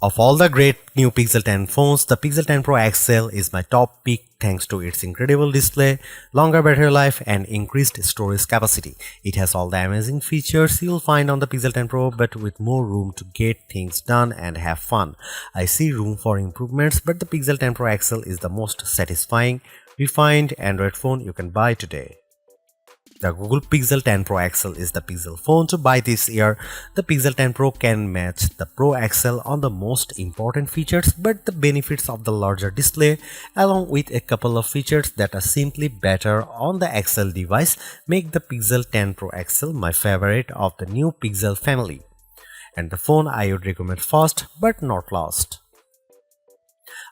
Of all the great new Pixel 10 phones, the Pixel 10 Pro XL is my top pick thanks to its incredible display, longer battery life and increased storage capacity. It has all the amazing features you'll find on the Pixel 10 Pro but with more room to get things done and have fun. I see room for improvements, but the Pixel 10 Pro XL is the most satisfying, refined Android phone you can buy today. The Google Pixel 10 Pro XL is the Pixel phone to buy this year. The Pixel 10 Pro can match the Pro XL on the most important features, but the benefits of the larger display, along with a couple of features that are simply better on the XL device, make the Pixel 10 Pro XL my favorite of the new Pixel family, and the phone I would recommend first but not last.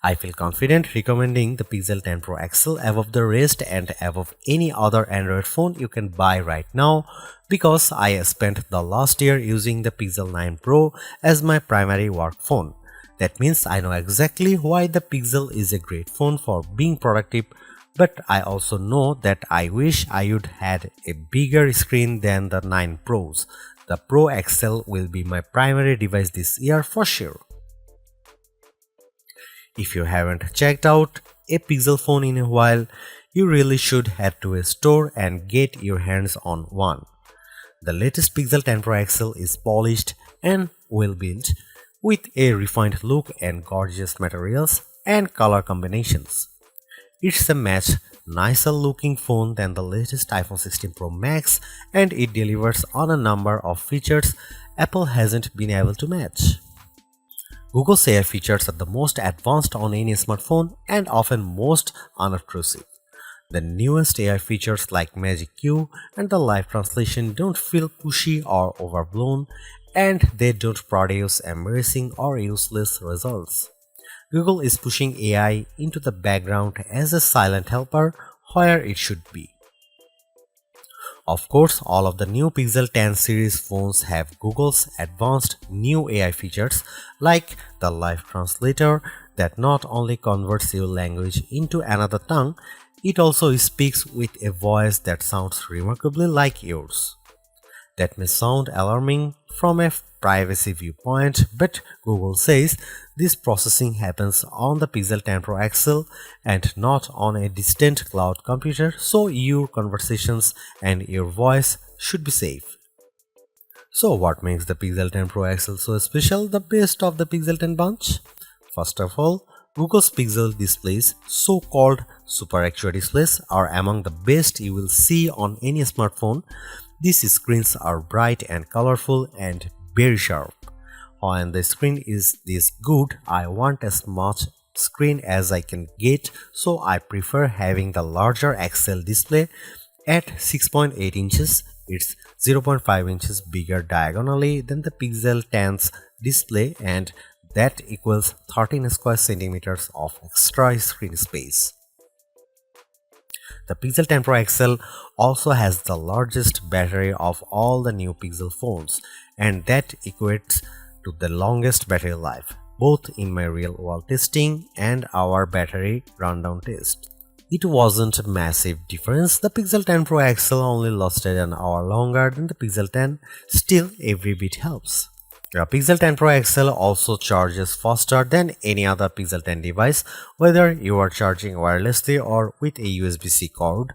I feel confident recommending the Pixel 10 Pro XL above the rest and above any other Android phone you can buy right now because I spent the last year using the Pixel 9 Pro as my primary work phone. That means I know exactly why the Pixel is a great phone for being productive, but I also know that I wish I would had a bigger screen than the 9 Pros. The Pro XL will be my primary device this year for sure. If you haven't checked out a Pixel phone in a while, you really should head to a store and get your hands on one. The latest Pixel 10 Pro XL is polished and well built with a refined look and gorgeous materials and color combinations. It's a much nicer looking phone than the latest iPhone 16 Pro Max, and it delivers on a number of features Apple hasn't been able to match. Google's AI features are the most advanced on any smartphone and often most unobtrusive. The newest AI features like Magic Q and the live translation don't feel pushy or overblown, and they don't produce embarrassing or useless results. Google is pushing AI into the background as a silent helper where it should be. Of course, all of the new Pixel 10 series phones have Google's advanced new AI features like the live translator that not only converts your language into another tongue, it also speaks with a voice that sounds remarkably like yours. That may sound alarming from a privacy viewpoint, but Google says this processing happens on the Pixel 10 Pro XL and not on a distant cloud computer, so your conversations and your voice should be safe. So what makes the Pixel 10 Pro XL so special, the best of the Pixel 10 bunch? First of all, Google's Pixel displays, so-called Super Actua displays, are among the best you will see on any smartphone. These screens are bright and colorful and very sharp. When the screen is this good, I want as much screen as I can get, so I prefer having the larger XL display at 6.8 inches. It's 0.5 inches bigger diagonally than the Pixel 10's display, and that equals 13 square centimeters of extra screen space. The Pixel 10 Pro XL also has the largest battery of all the new Pixel phones, and that equates to the longest battery life, both in my real-world testing and our battery rundown test. It wasn't a massive difference. The Pixel 10 Pro XL only lasted an hour longer than the Pixel 10, still every bit helps. The Pixel 10 Pro XL also charges faster than any other Pixel 10 device, whether you are charging wirelessly or with a USB-C cord.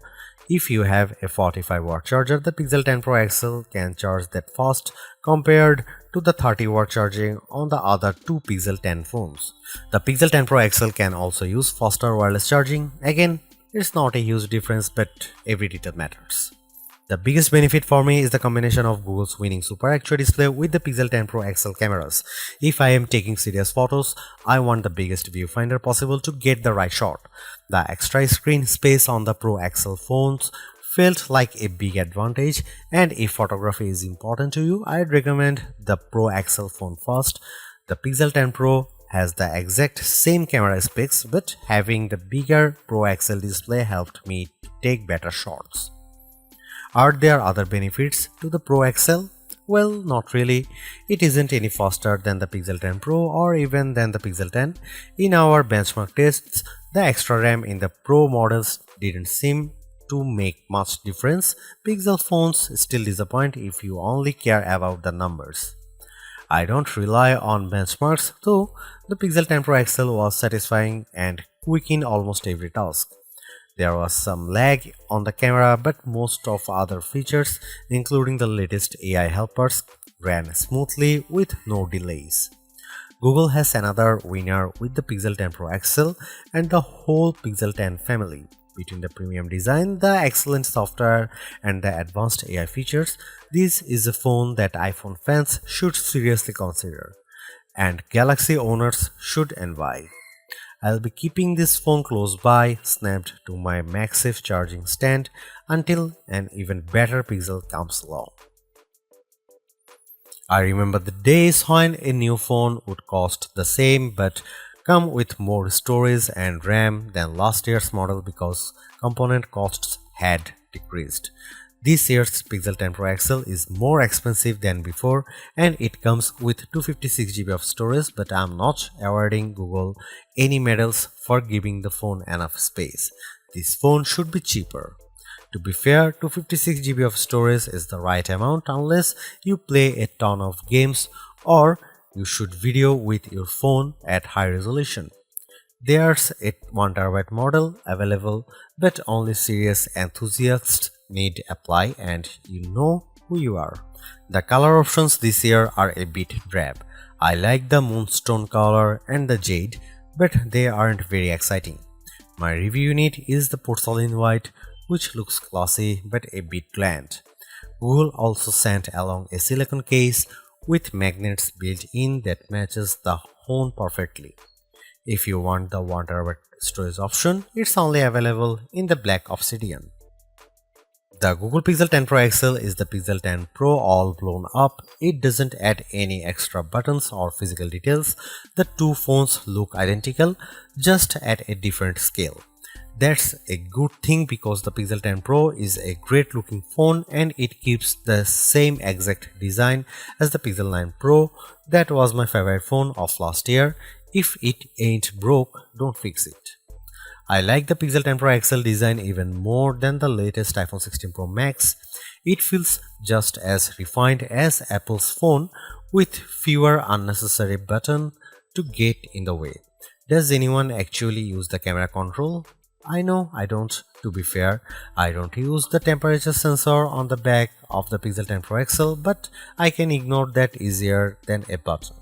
If you have a 45-watt charger, the Pixel 10 Pro XL can charge that fast compared to the 30-watt charging on the other two Pixel 10 phones. The Pixel 10 Pro XL can also use faster wireless charging. Again, it's not a huge difference, but every detail matters. The biggest benefit for me is the combination of Google's winning Super Actua display with the Pixel 10 Pro XL cameras. If I am taking serious photos, I want the biggest viewfinder possible to get the right shot. The extra screen space on the Pro XL phones felt like a big advantage, and if photography is important to you, I'd recommend the Pro XL phone first. The Pixel 10 Pro has the exact same camera specs, but having the bigger Pro XL display helped me to take better shots. Are there other benefits to the Pro XL? Well, not really. It isn't any faster than the Pixel 10 Pro or even than the Pixel 10. In our benchmark tests, the extra RAM in the Pro models didn't seem to make much difference. Pixel phones still disappoint if you only care about the numbers. I don't rely on benchmarks, though the Pixel 10 Pro XL was satisfying and quick in almost every task. There was some lag on the camera, but most of other features, including the latest AI helpers, ran smoothly with no delays. Google has another winner with the Pixel 10 Pro XL and the whole Pixel 10 family. Between the premium design, the excellent software, and the advanced AI features, this is a phone that iPhone fans should seriously consider, and Galaxy owners should envy. I'll be keeping this phone close by, snapped to my MagSafe charging stand until an even better Pixel comes along. I remember the days when a new phone would cost the same but come with more storage and RAM than last year's model because component costs had decreased. This year's Pixel 10 Pro XL is more expensive than before and it comes with 256 GB of storage, but I'm not awarding Google any medals for giving the phone enough space. This phone should be cheaper. To be fair, 256 GB of storage is the right amount unless you play a ton of games or you shoot video with your phone at high resolution. There's a 1TB model available, but only serious enthusiasts need apply, and you know who you are. The color options this year are a bit drab. I like the moonstone color and the jade, but they aren't very exciting. My review unit is the porcelain white, which looks classy but a bit bland. Google also sent along a silicone case with magnets built in that matches the phone perfectly. If you want the 1TB storage option, it's only available in the black obsidian. The Google Pixel 10 Pro XL is the Pixel 10 Pro all blown up. It doesn't add any extra buttons or physical details. The two phones look identical, just at a different scale. That's a good thing because the Pixel 10 Pro is a great looking phone and it keeps the same exact design as the Pixel 9 Pro. That was my favorite phone of last year. If it ain't broke, don't fix it. I like the Pixel 10 Pro XL design even more than the latest iPhone 16 Pro Max. It feels just as refined as Apple's phone with fewer unnecessary buttons to get in the way. Does anyone actually use the camera control? I know I don't. To be fair, I don't use the temperature sensor on the back of the Pixel 10 Pro XL, but I can ignore that easier than a button.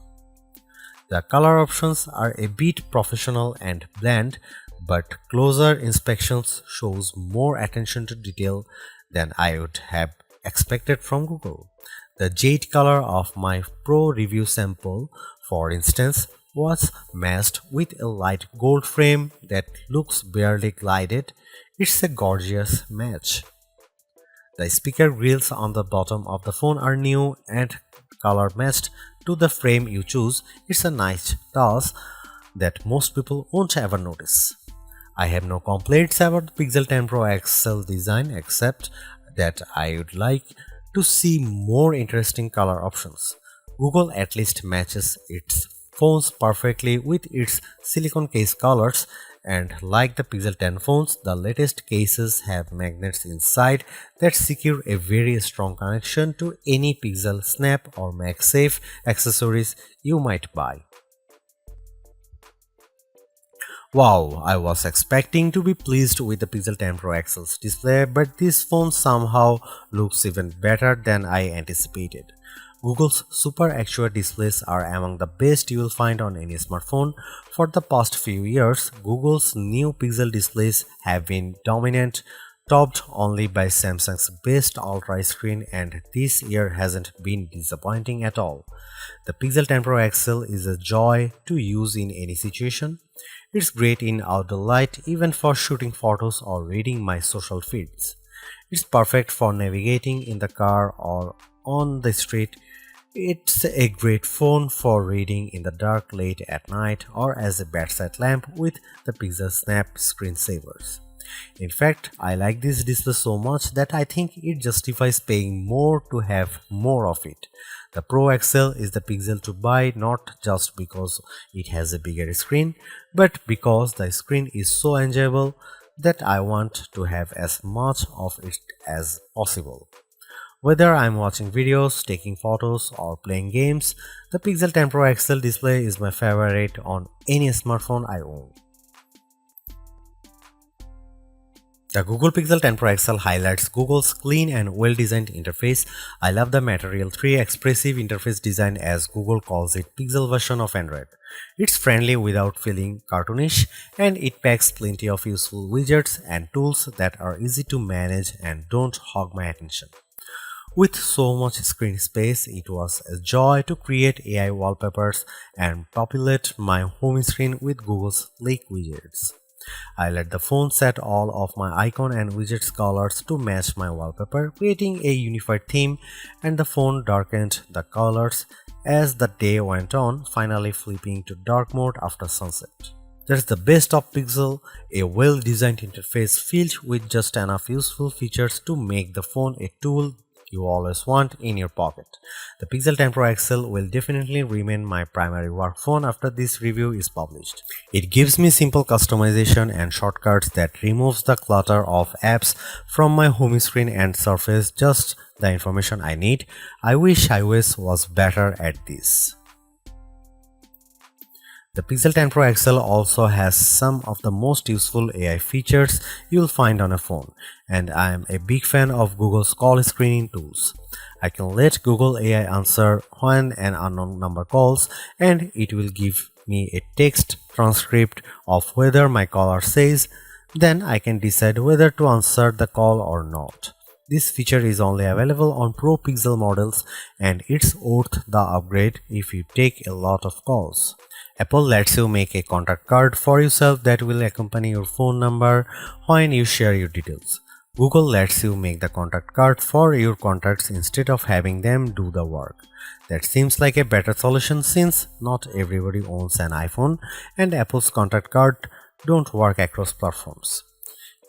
The color options are a bit professional and bland, but closer inspections shows more attention to detail than I would have expected from Google. The jade color of my Pro review sample, for instance, was matched with a light gold frame that looks barely glided. It's a gorgeous match. The speaker grills on the bottom of the phone are new and color matched to the frame you choose. It's a nice touch that most people won't ever notice. I have no complaints about the Pixel 10 Pro XL design except that I would like to see more interesting color options. Google at least matches its phones perfectly with its silicone case colors, and like the Pixel 10 phones, the latest cases have magnets inside that secure a very strong connection to any Pixel Snap or MagSafe accessories you might buy. Wow, I was expecting to be pleased with the Pixel 10 Pro XL's display, but this phone somehow looks even better than I anticipated. Google's Super Actua displays are among the best you will find on any smartphone. For the past few years, Google's new Pixel displays have been dominant, topped only by Samsung's best Ultra screen, and this year hasn't been disappointing at all. The Pixel 10 Pro XL is a joy to use in any situation. It's great in outdoor light, even for shooting photos or reading my social feeds. It's perfect for navigating in the car or on the street. It's a great phone for reading in the dark late at night or as a bedside lamp with the Pixel Snap screensavers. In fact, I like this display so much that I think it justifies paying more to have more of it. The Pro XL is the Pixel to buy not just because it has a bigger screen, but because the screen is so enjoyable that I want to have as much of it as possible. Whether I'm watching videos, taking photos, or playing games, the Pixel 10 Pro XL display is my favorite on any smartphone I own. The Google Pixel 10 Pro XL highlights Google's clean and well-designed interface. I love the Material 3 expressive interface design, as Google calls it Pixel version of Android. It's friendly without feeling cartoonish, and it packs plenty of useful widgets and tools that are easy to manage and don't hog my attention. With so much screen space, it was a joy to create AI wallpapers and populate my home screen with Google's sleek widgets. I let the phone set all of my icon and widgets colors to match my wallpaper, creating a unified theme, and the phone darkened the colors as the day went on, finally flipping to dark mode after sunset. That's the best of Pixel, a well-designed interface filled with just enough useful features to make the phone a tool you always want in your pocket. The Pixel 10 Pro XL will definitely remain my primary work phone after this review is published. It gives me simple customization and shortcuts that removes the clutter of apps from my home screen and surface just the information I need. I wish iOS was better at this. The Pixel 10 Pro XL also has some of the most useful AI features you'll find on a phone, and I am a big fan of Google's call screening tools. I can let Google AI answer when an unknown number calls, and it will give me a text transcript of whether my caller says, then I can decide whether to answer the call or not. This feature is only available on Pro Pixel models, and it's worth the upgrade if you take a lot of calls. Apple lets you make a contact card for yourself that will accompany your phone number when you share your details. Google lets you make the contact card for your contacts instead of having them do the work. That seems like a better solution since not everybody owns an iPhone and Apple's contact card don't work across platforms.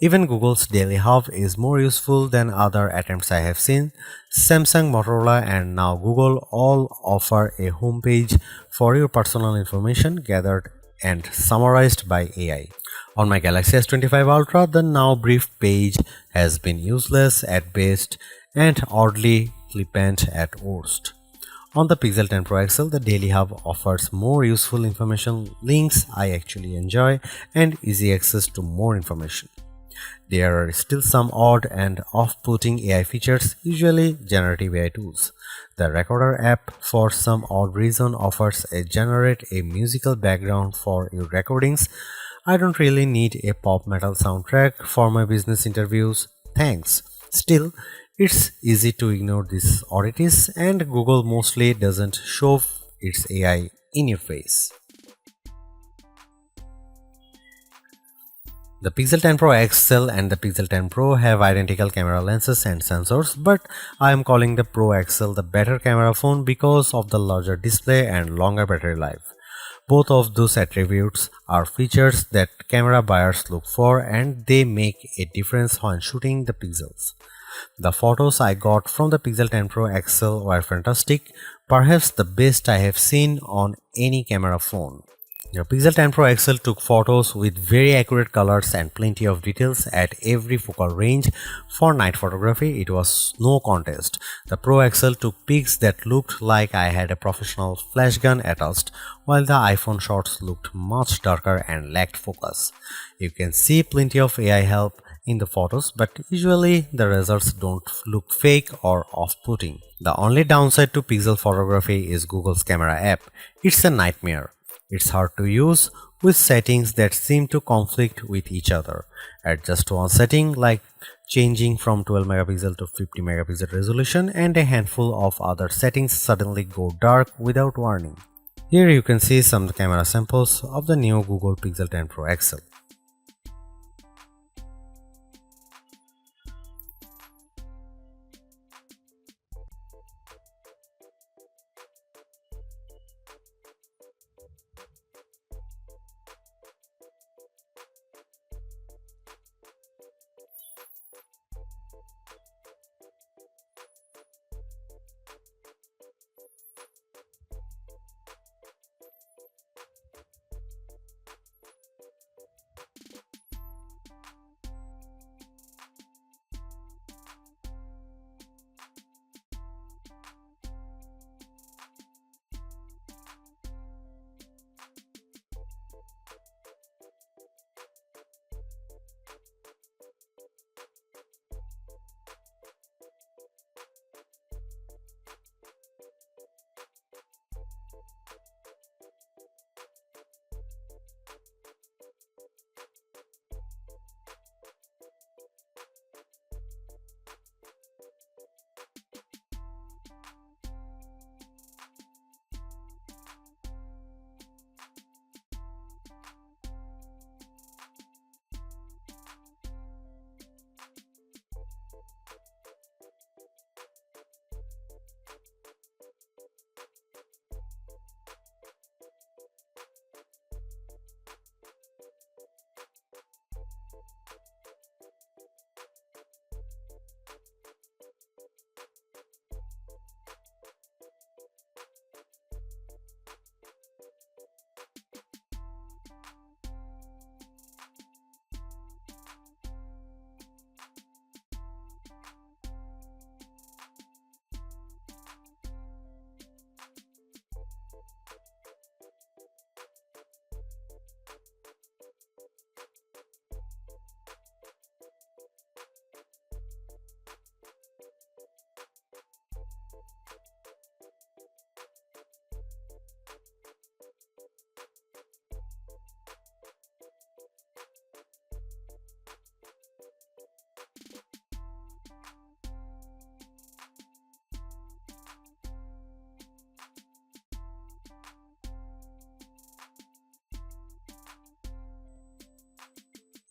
Even Google's Daily Hub is more useful than other attempts I have seen. Samsung, Motorola, and now Google all offer a homepage for your personal information gathered and summarized by AI. On my Galaxy S25 Ultra, the now brief page has been useless at best and oddly flippant at worst. On the Pixel 10 Pro XL, the Daily Hub offers more useful information, links I actually enjoy, and easy access to more information. There are still some odd and off-putting AI features, usually generative AI tools. The Recorder app, for some odd reason, offers a generate a musical background for your recordings. I don't really need a pop metal soundtrack for my business interviews. Thanks. Still, it's easy to ignore these oddities, and Google mostly doesn't shove its AI in your face. The Pixel 10 Pro XL and the Pixel 10 Pro have identical camera lenses and sensors, but I am calling the Pro XL the better camera phone because of the larger display and longer battery life. Both of those attributes are features that camera buyers look for, and they make a difference when shooting the pixels. The photos I got from the Pixel 10 Pro XL were fantastic, perhaps the best I have seen on any camera phone. The Pixel 10 Pro XL took photos with very accurate colors and plenty of details at every focal range. For night photography, it was no contest. The Pro XL took pics that looked like I had a professional flash gun attached, while the iPhone shots looked much darker and lacked focus. You can see plenty of AI help in the photos, but usually the results don't look fake or off-putting. The only downside to Pixel photography is Google's camera app. It's a nightmare. It's hard to use with settings that seem to conflict with each other. Adjust one setting like changing from 12 megapixel to 50 megapixel resolution, and a handful of other settings suddenly go dark without warning. Here you can see some camera samples of the new Google Pixel 10 Pro XL.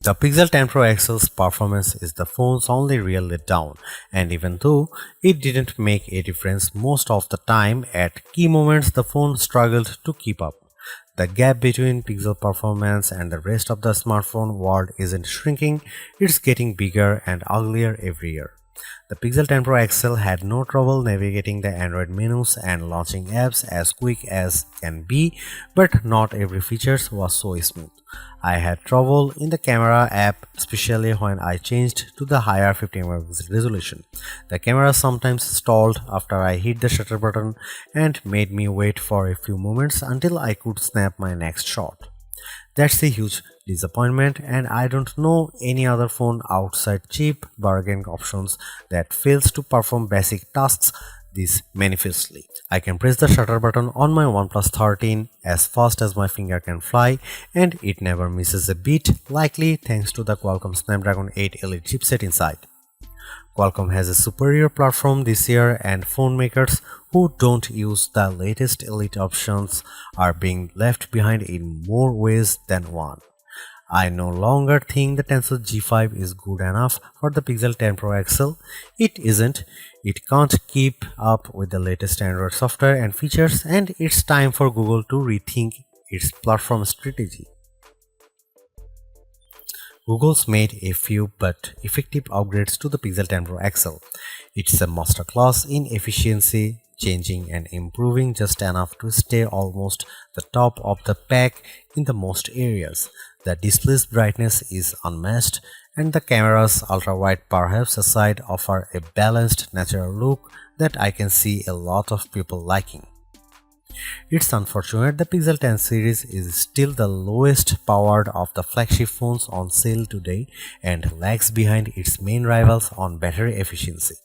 The Pixel 10 Pro XL's performance is the phone's only real letdown, and even though it didn't make a difference most of the time, at key moments the phone struggled to keep up. The gap between Pixel performance and the rest of the smartphone world isn't shrinking, it's getting bigger and uglier every year. The Pixel 10 Pro XL had no trouble navigating the Android menus and launching apps as quick as can be, but not every feature was so smooth. I had trouble in the camera app, especially when I changed to the higher 50 megapixel resolution. The camera sometimes stalled after I hit the shutter button and made me wait for a few moments until I could snap my next shot. That's a huge disappointment, and I don't know any other phone outside cheap bargain options that fails to perform basic tasks this manifestly. I can press the shutter button on my OnePlus 13 as fast as my finger can fly, and it never misses a beat, likely thanks to the Qualcomm Snapdragon 8 Elite chipset inside. Qualcomm has a superior platform this year, and phone makers who don't use the latest Elite options are being left behind in more ways than one. I no longer think the Tensor G5 is good enough for the Pixel 10 Pro XL. It isn't. It can't keep up with the latest Android software and features, and it's time for Google to rethink its platform strategy. Google's made a few but effective upgrades to the Pixel 10 Pro XL. It's a masterclass in efficiency, changing and improving just enough to stay almost the top of the pack in the most areas. The display's brightness is unmatched, and the camera's ultra-wide perhaps aside offer a balanced natural look that I can see a lot of people liking. It's unfortunate the Pixel 10 series is still the lowest powered of the flagship phones on sale today and lags behind its main rivals on battery efficiency.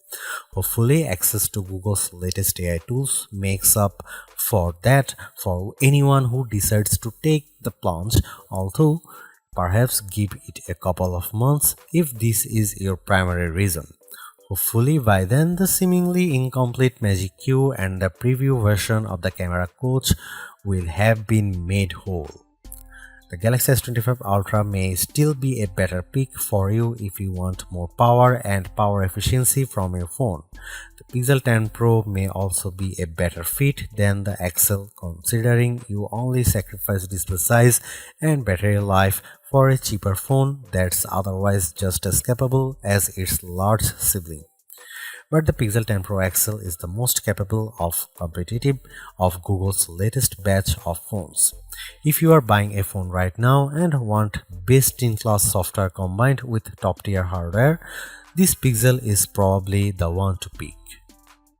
Hopefully, access to Google's latest AI tools makes up for that for anyone who decides to take the plunge, although perhaps give it a couple of months if this is your primary reason. Hopefully by then the seemingly incomplete Magic Q and the preview version of the camera coach will have been made whole. The Galaxy S25 Ultra may still be a better pick for you if you want more power and power efficiency from your phone. The Pixel 10 Pro may also be a better fit than the XL, considering you only sacrifice display size and battery life for a cheaper phone that's otherwise just as capable as its large sibling. But the Pixel 10 Pro XL is the most capable of competitive of Google's latest batch of phones. If you are buying a phone right now and want best-in-class software combined with top-tier hardware, this Pixel is probably the one to pick.